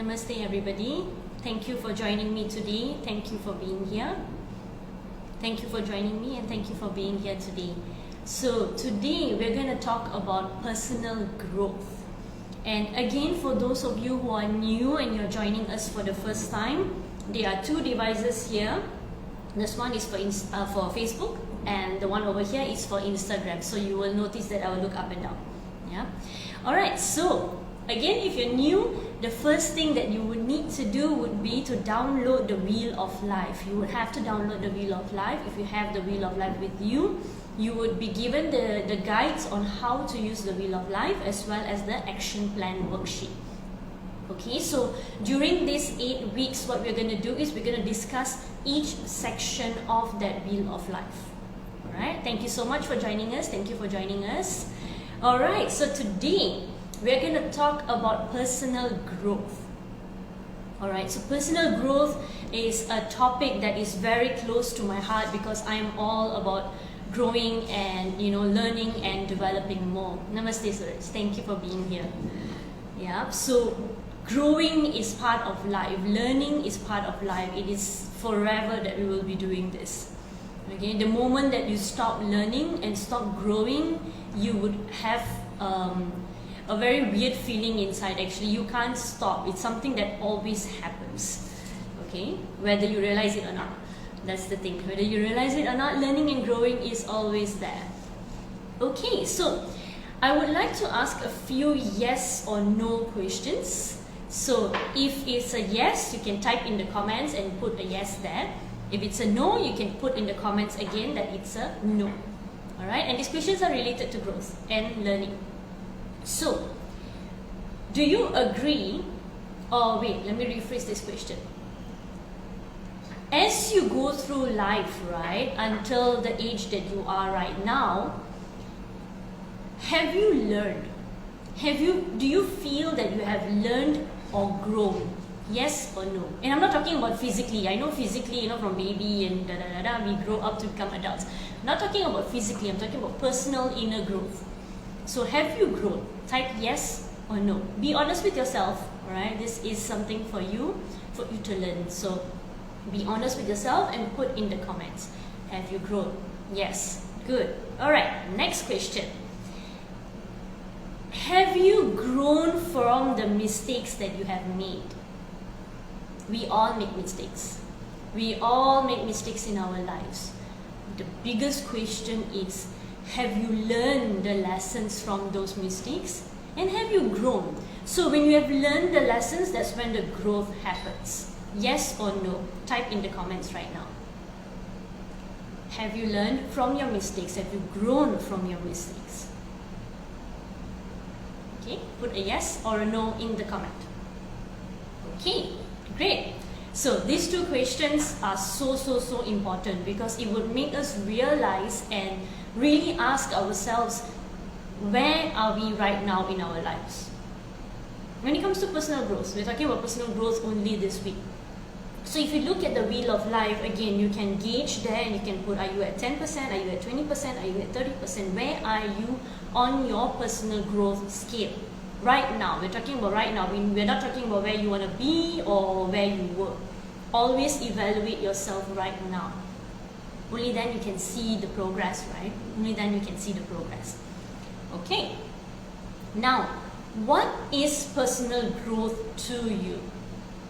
Namaste everybody. Thank you for joining me today. Thank you for being here. Thank you for joining me and thank you for being here today. So today we're going to talk about personal growth. And again, for those of you who are new and you're joining us for the first time, there are two devices here. This one is for Facebook and the one over here is for Instagram. So you will notice that I will look up and down. Yeah. Alright, so again, if you're new, the first thing that you would need to do would be to download the Wheel of Life. You would have to download the Wheel of Life. If you have the Wheel of Life with you, you would be given the guides on how to use the Wheel of Life as well as the action plan worksheet. Okay, so during these 8 weeks, what we're going to do is we're going to discuss each section of that Wheel of Life. Alright, thank you so much for joining us. Thank you for joining us. Alright, so today we're going to talk about personal growth. Alright, so personal growth is a topic that is very close to my heart because I am all about growing and learning and developing more. Namaste Suraj, thank you for being here. Yeah, so growing is part of life, learning is part of life. It is forever that we will be doing this. Okay, the moment that you stop learning and stop growing, you would have a very weird feeling inside. Actually, you can't stop. It's something that always happens. Okay, whether you realize it or not. That's the thing. Whether you realize it or not, learning and growing is always there. Okay, so I would like to ask a few yes or no questions. So if it's a yes, you can type in the comments and put a yes there. If it's a no, you can put in the comments again that it's a no. Alright, and these questions are related to growth and learning. So, do you agree, or wait, let me rephrase this question. As you go through life, right, until the age that you are right now, have you learned? Do you feel that you have learned or grown? Yes or no? And I'm not talking about physically. I know physically, from baby and we grow up to become adults. I'm not talking about physically, I'm talking about personal inner growth. So have you grown? Type yes or no. Be honest with yourself, alright? This is something for you to learn. So be honest with yourself and put in the comments. Have you grown? Yes. Good. Alright, next question. Have you grown from the mistakes that you have made? We all make mistakes. We all make mistakes in our lives. The biggest question is, have you learned the lessons from those mistakes? And have you grown? So when you have learned the lessons, that's when the growth happens. Yes or no? Type in the comments right now. Have you learned from your mistakes? Have you grown from your mistakes? Okay, put a yes or a no in the comment. Okay, great. So these two questions are so important because it would make us realize and really ask ourselves, where are we right now in our lives? When it comes to personal growth, we're talking about personal growth only this week. So if you look at the Wheel of Life, again, you can gauge there and you can put, are you at 10%, are you at 20%, are you at 30%? Where are you on your personal growth scale? Right now, we're talking about right now. We're not talking about where you want to be or where you were. Always evaluate yourself right now. Only then you can see the progress, right? Only then you can see the progress. Okay. Now, what is personal growth to you?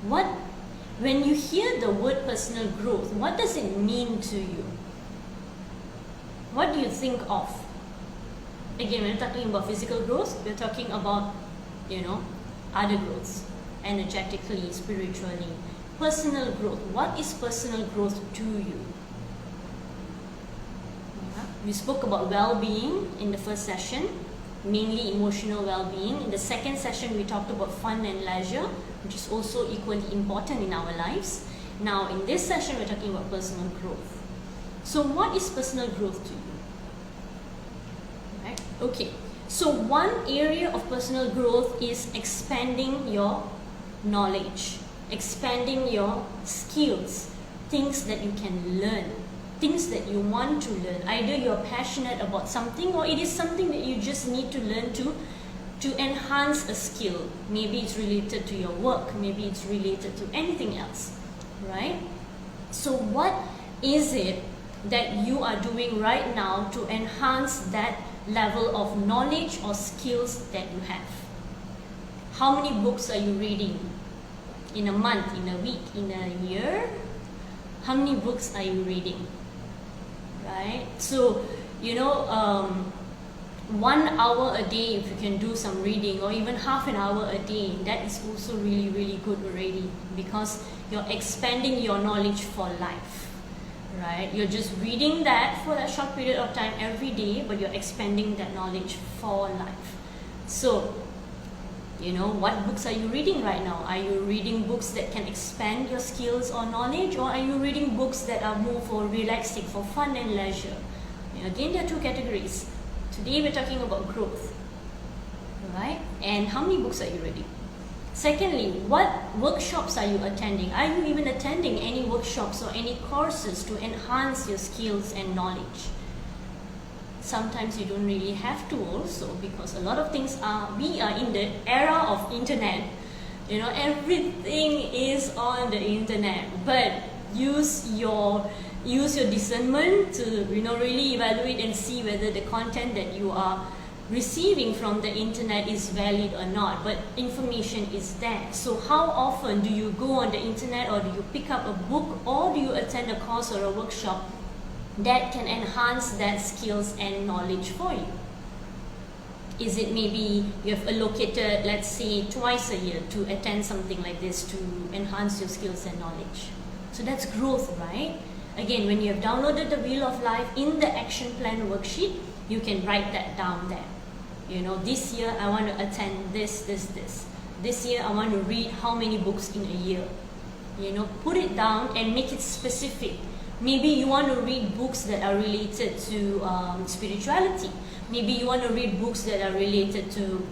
When you hear the word personal growth, what does it mean to you? What do you think of? Again, we're not talking about physical growth, we're talking about, other growths, energetically, spiritually. Personal growth. What is personal growth to you? We spoke about well-being in the first session, mainly emotional well-being. In the second session, we talked about fun and leisure, which is also equally important in our lives. Now, in this session, we're talking about personal growth. So, what is personal growth to you? Right? Okay. So, one area of personal growth is expanding your knowledge, expanding your skills, things that you can learn, things that you want to learn. Either you're passionate about something or it is something that you just need to learn to to enhance a skill. Maybe it's related to your work, maybe it's related to anything else, right? So what is it that you are doing right now to enhance that level of knowledge or skills that you have? How many books are you reading in a month, in a week, in a year? How many books are you reading? Right? So, 1 hour a day, if you can do some reading, or even half an hour a day, that is also really, really good already, because you're expanding your knowledge for life, right? You're just reading that for that short period of time every day, but you're expanding that knowledge for life. So, what books are you reading right now? Are you reading books that can expand your skills or knowledge, or are you reading books that are more for relaxing, for fun and leisure? Again, there are two categories. Today we're talking about growth, right? And how many books are you reading? Secondly, what workshops are you attending? Are you even attending any workshops or any courses to enhance your skills and knowledge? Sometimes you don't really have to also, because a lot of things we are in the era of internet. Everything is on the internet, but use your discernment to really evaluate and see whether the content that you are receiving from the internet is valid or not. But information is there. So how often do you go on the internet, or do you pick up a book, or do you attend a course or a workshop that can enhance that skills and knowledge for you? Is it maybe you have allocated, let's say, twice a year to attend something like this to enhance your skills and knowledge? So that's growth, right? Again, when you have downloaded the Wheel of Life in the action plan worksheet, you can write that down there. This year I want to attend this. This year I want to read how many books in a year. Put it down and make it specific. Maybe you want to read books that are related to spirituality. Maybe you want to read books that are related to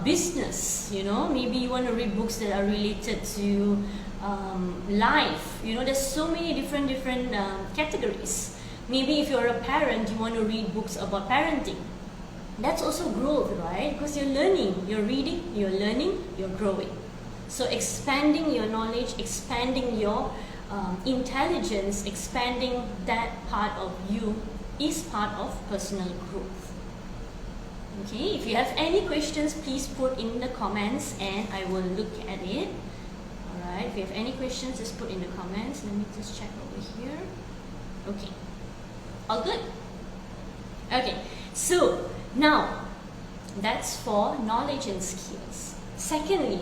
business. Maybe you want to read books that are related to life. There's so many different categories. Maybe if you're a parent, you want to read books about parenting. That's also growth, right? Because you're learning, you're reading, you're learning, you're growing. So expanding your knowledge, expanding your intelligence, expanding that part of you is part of personal growth. Okay, if you have any questions, please put in the comments and I will look at it. Alright, if you have any questions, just put in the comments. Let me just check over here. Okay, all good? Okay, so now that's for knowledge and skills. Secondly,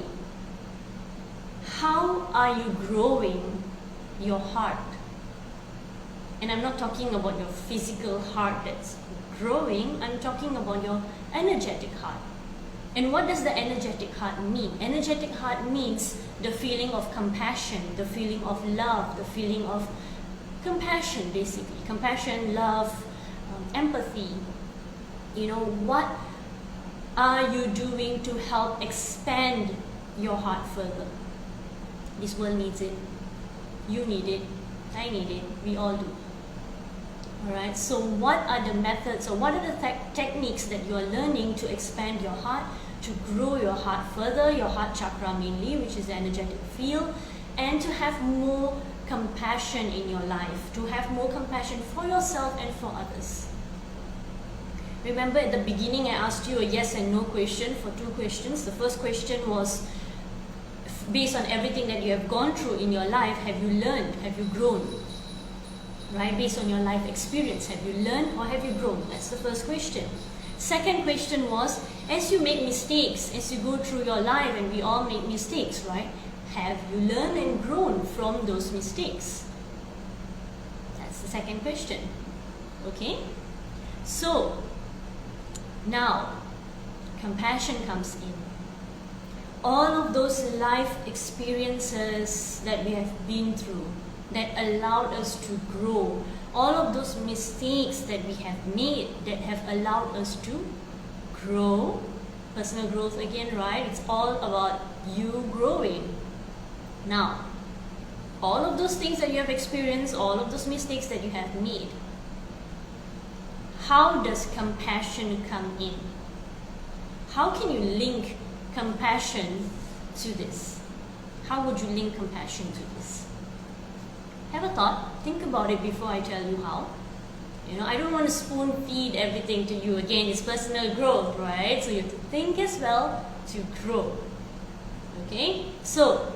how are you growing your heart? And I'm not talking about your physical heart that's growing, I'm talking about your energetic heart. And what does the energetic heart mean? Energetic heart means the feeling of compassion, the feeling of love, the feeling of compassion, basically. Compassion, love, empathy. What are you doing to help expand your heart further? This world needs it. You need it. I need it. We all do. Alright, so what are the methods, or what are the techniques that you are learning to expand your heart, to grow your heart further, your heart chakra mainly, which is the energetic field, and to have more compassion in your life, to have more compassion for yourself and for others? Remember at the beginning I asked you a yes and no question for 2 questions. The first question was, based on everything that you have gone through in your life, have you learned, have you grown? Right? Based on your life experience, have you learned or have you grown? That's the first question. Second question was, as you make mistakes, as you go through your life, and we all make mistakes, right? Have you learned and grown from those mistakes? That's the second question. Okay? So, now, compassion comes in. All of those life experiences that we have been through, that allowed us to grow, all of those mistakes that we have made that have allowed us to grow, personal growth again, right? It's all about you growing. Now, all of those things that you have experienced, all of those mistakes that you have made, how does compassion come in? how can you link compassion to this? How would you link compassion to this? Have a thought, think about it before I tell you how. I don't want to spoon feed everything to you. Again, it's personal growth, right? So you have to think as well to grow. Okay? So,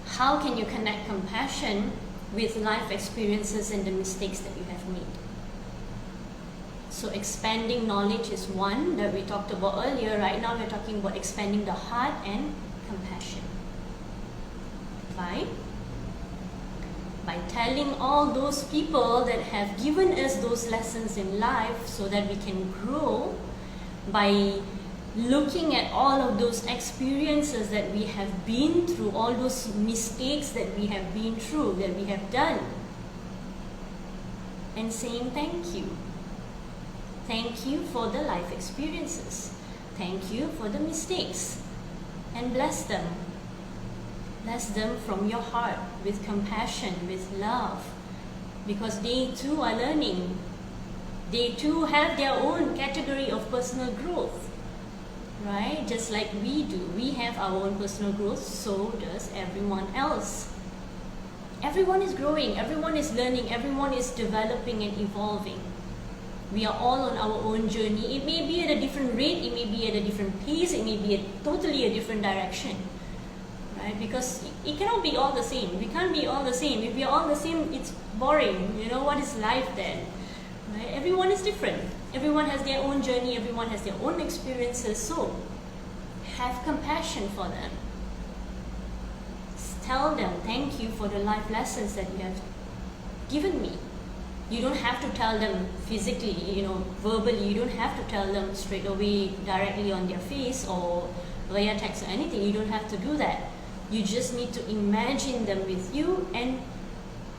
how can you connect compassion with life experiences and the mistakes that you have made? So expanding knowledge is one that we talked about earlier. Right now we're talking about expanding the heart and compassion. By telling all those people that have given us those lessons in life so that we can grow, by looking at all of those experiences that we have been through, all those mistakes that we have been through, that we have done, and saying thank you. Thank you for the life experiences. Thank you for the mistakes. And bless them. Bless them from your heart with compassion, with love. Because they too are learning. They too have their own category of personal growth. Right? Just like we do. We have our own personal growth, so does everyone else. Everyone is growing, everyone is learning, everyone is developing and evolving. We are all on our own journey. It may be at a different rate, it may be at a different pace, it may be at totally a different direction. Right? Because it cannot be all the same. We can't be all the same. If we are all the same, it's boring. What is life then? Right? Everyone is different. Everyone has their own journey, everyone has their own experiences. So, have compassion for them. Tell them, thank you for the life lessons that you have given me. You don't have to tell them physically, verbally. You don't have to tell them straight away, directly on their face or via text or anything. You don't have to do that. You just need to imagine them with you and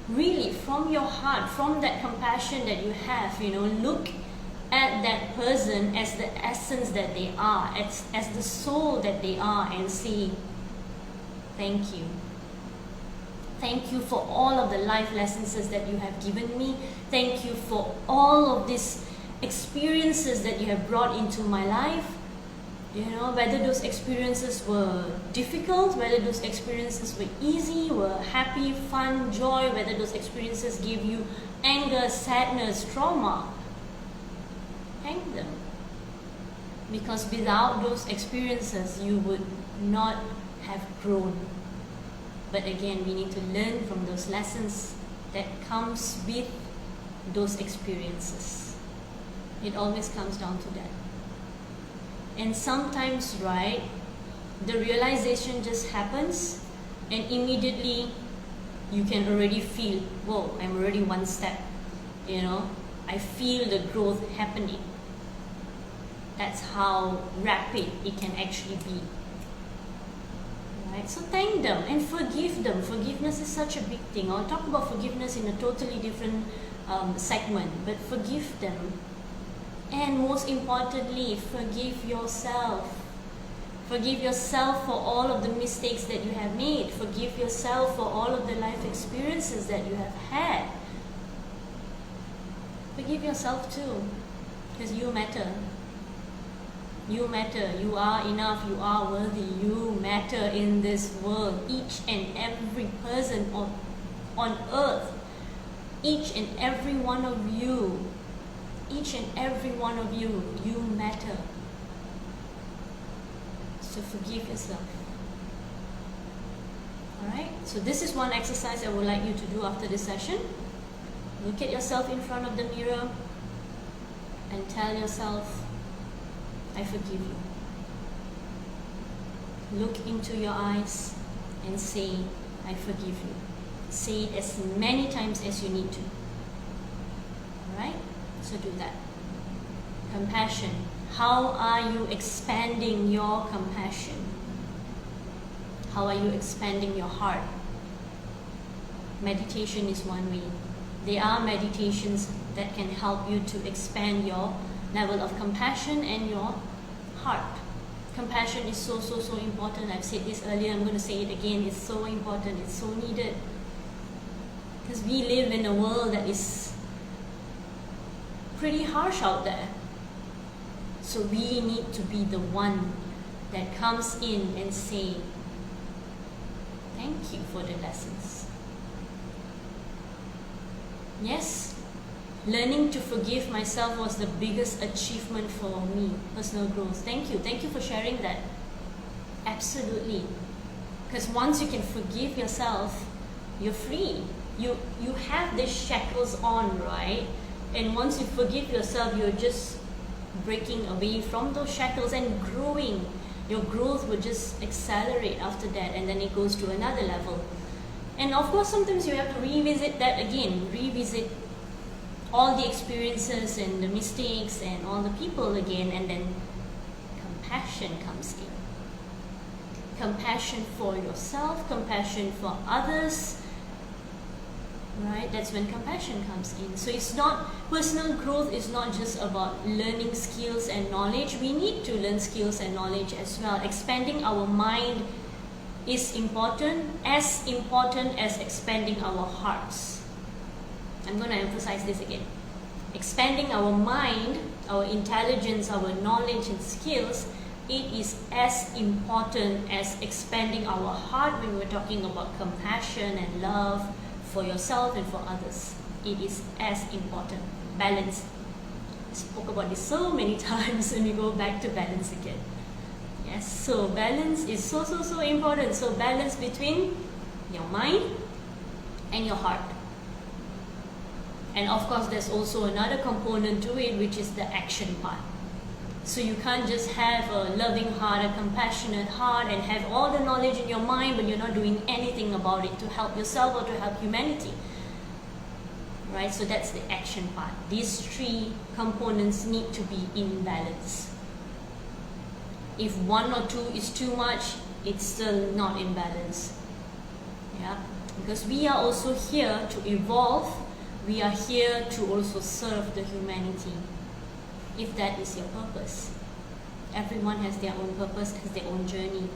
really from your heart, from that compassion that you have, look at that person as the essence that they are, as the soul that they are, and say, thank you. Thank you for all of the life lessons that you have given me. Thank you for all of these experiences that you have brought into my life. Whether those experiences were difficult, whether those experiences were easy, were happy, fun, joy, whether those experiences gave you anger, sadness, trauma. Thank them. Because without those experiences, you would not have grown. But again, we need to learn from those lessons that comes with those experiences. It always comes down to that. And sometimes, right, the realization just happens and immediately you can already feel, whoa, I'm already one step. I feel the growth happening. That's how rapid it can actually be. Right? So thank them and forgive them. Forgiveness is such a big thing. I'll talk about forgiveness in a totally different segment, but forgive them. And most importantly, forgive yourself. Forgive yourself for all of the mistakes that you have made. Forgive yourself for all of the life experiences that you have had. Forgive yourself too, because you matter. You matter. You are enough. You are worthy. You matter in this world. Each and every person on earth. Each and every one of you. Each and every one of you. You matter. So forgive yourself. Alright? So this is one exercise I would like you to do after this session. Look at yourself in front of the mirror and tell yourself, I forgive you. Look into your eyes and say, I forgive you. Say it as many times as you need to. Alright? So do that. Compassion. How are you expanding your compassion? How are you expanding your heart? Meditation is one way. There are meditations that can help you to expand your level of compassion and your heart. Compassion is so important. I've said this earlier, I'm going to say it again. It's so important, it's so needed. Because we live in a world that is pretty harsh out there. So we need to be the one that comes in and say, thank you for the lessons. Yes, learning to forgive myself was the biggest achievement for me, personal growth. Thank you. Thank you for sharing that. Absolutely. Because once you can forgive yourself, you're free. You have these shackles on, right? And once you forgive yourself, you're just breaking away from those shackles and growing. Your growth will just accelerate after that, and then it goes to another level. And of course, sometimes you have to revisit that again, revisit all the experiences and the mistakes and all the people again, and then compassion comes in. Compassion for yourself, compassion for others, right? That's when compassion comes in. So it's not, personal growth is not just about learning skills and knowledge. We need to learn skills and knowledge as well. Expanding our mind is important as expanding our hearts. I'm going to emphasize this again. Expanding our mind, our intelligence, our knowledge and skills, it is as important as expanding our heart when we're talking about compassion and love for yourself and for others. It is as important. Balance. I spoke about this so many times, and we go back to balance again. Yes, so balance is so important. So balance between your mind and your heart. And of course, there's also another component to it, which is the action part. So you can't just have a loving heart, a compassionate heart, and have all the knowledge in your mind, but you're not doing anything about it to help yourself or to help humanity. Right? So that's the action part. These three components need to be in balance. If one or two is too much, it's still not in balance. Yeah? Because we are also here to evolve. We are here to also serve the humanity. If that is your purpose. Everyone has their own purpose, has their own journey.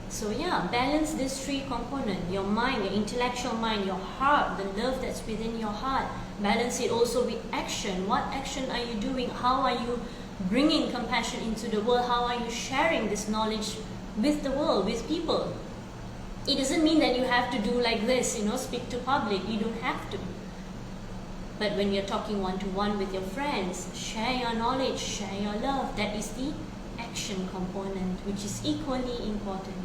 So yeah, balance these three components. Your mind, your intellectual mind, your heart, the love that's within your heart. Balance it also with action. What action are you doing? How are you bringing compassion into the world? How are you sharing this knowledge with the world, with people? It doesn't mean that you have to do like this, speak to public. You don't have to. But when you're talking one-to-one with your friends, share your knowledge, share your love. That is the action component, which is equally important.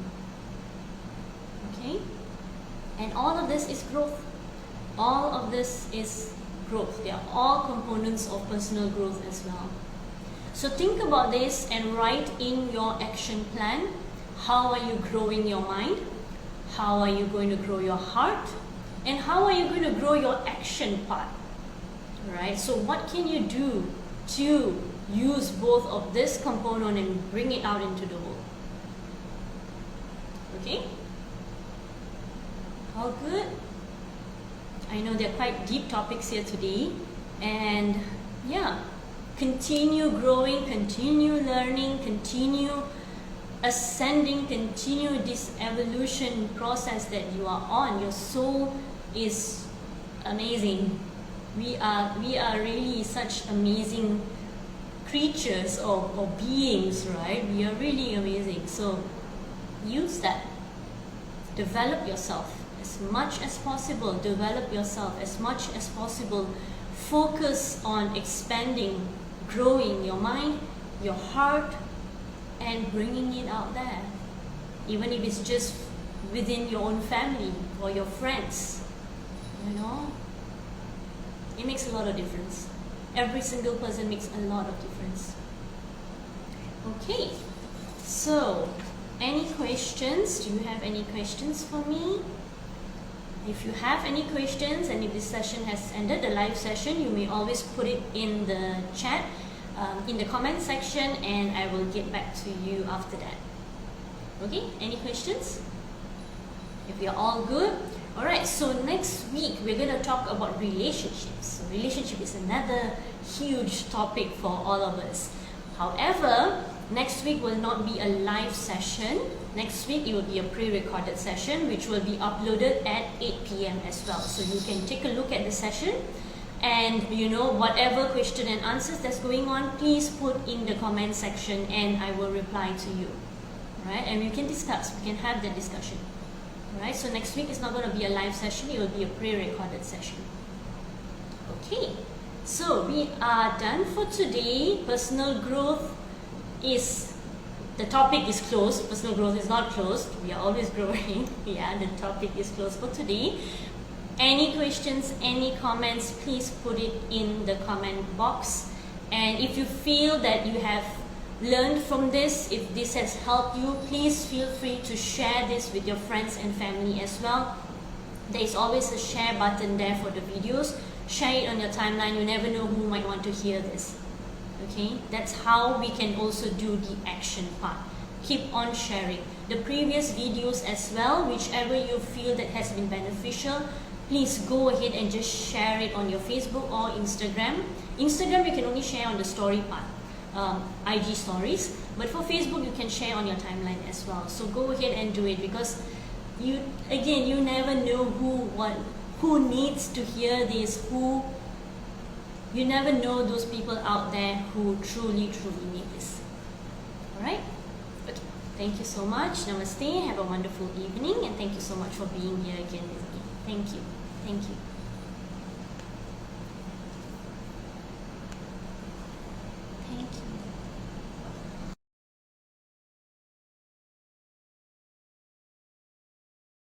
Okay? And all of this is growth. All of this is growth. They are all components of personal growth as well. So think about this and write in your action plan. How are you growing your mind? How are you going to grow your heart? And how are you going to grow your action part? Right? So what can you do to use both of this component and bring it out into the world? Okay? All good? I know they're quite deep topics here today, and yeah, continue growing, continue learning, continue ascending, continue this evolution process that you are on. Your soul is amazing. We are really such amazing creatures or beings, right? We are really amazing. So use that. Develop yourself as much as possible. Develop yourself as much as possible. Focus on expanding, growing your mind, your heart, and bringing it out there. Even if it's just within your own family or your friends, it makes a lot of difference. Every single person makes a lot of difference. Okay, so any questions? Do you have any questions for me? If you have any questions, and if this session has ended, the live session, you may always put it in the chat, in the comment section, and I will get back to you after that. Okay, any questions? If you're all good. Alright, so next week we're going to talk about relationships. So relationship is another huge topic for all of us. However, next week will not be a live session. Next week it will be a pre-recorded session which will be uploaded at 8 p.m. as well. So you can take a look at the session And whatever question and answers that's going on, please put in the comment section and I will reply to you. Alright, and we can discuss, we can have that discussion. Alright, so next week is not going to be a live session, it will be a pre-recorded session. Okay, so we are done for today. Personal growth the topic is closed. Personal growth is not closed. We are always growing. Yeah, the topic is closed for today. Any questions, any comments, please put it in the comment box. And if you feel that you have learned from this, if this has helped you, please feel free to share this with your friends and family as well. There is always a share button there for the videos. Share it on your timeline. You never know who might want to hear this. Okay, that's how we can also do the action part. Keep on sharing the previous videos as well. Whichever you feel that has been beneficial, please go ahead and just share it on your Facebook or Instagram. Instagram you can only share on the story part, IG stories, but for Facebook you can share on your timeline as well. So go ahead and do it, because you never know who needs to hear this, you never know those people out there who truly need this. Alright? Okay. Thank you so much. Namaste. Have a wonderful evening, and thank you so much for being here again with me. Thank you. Thank you.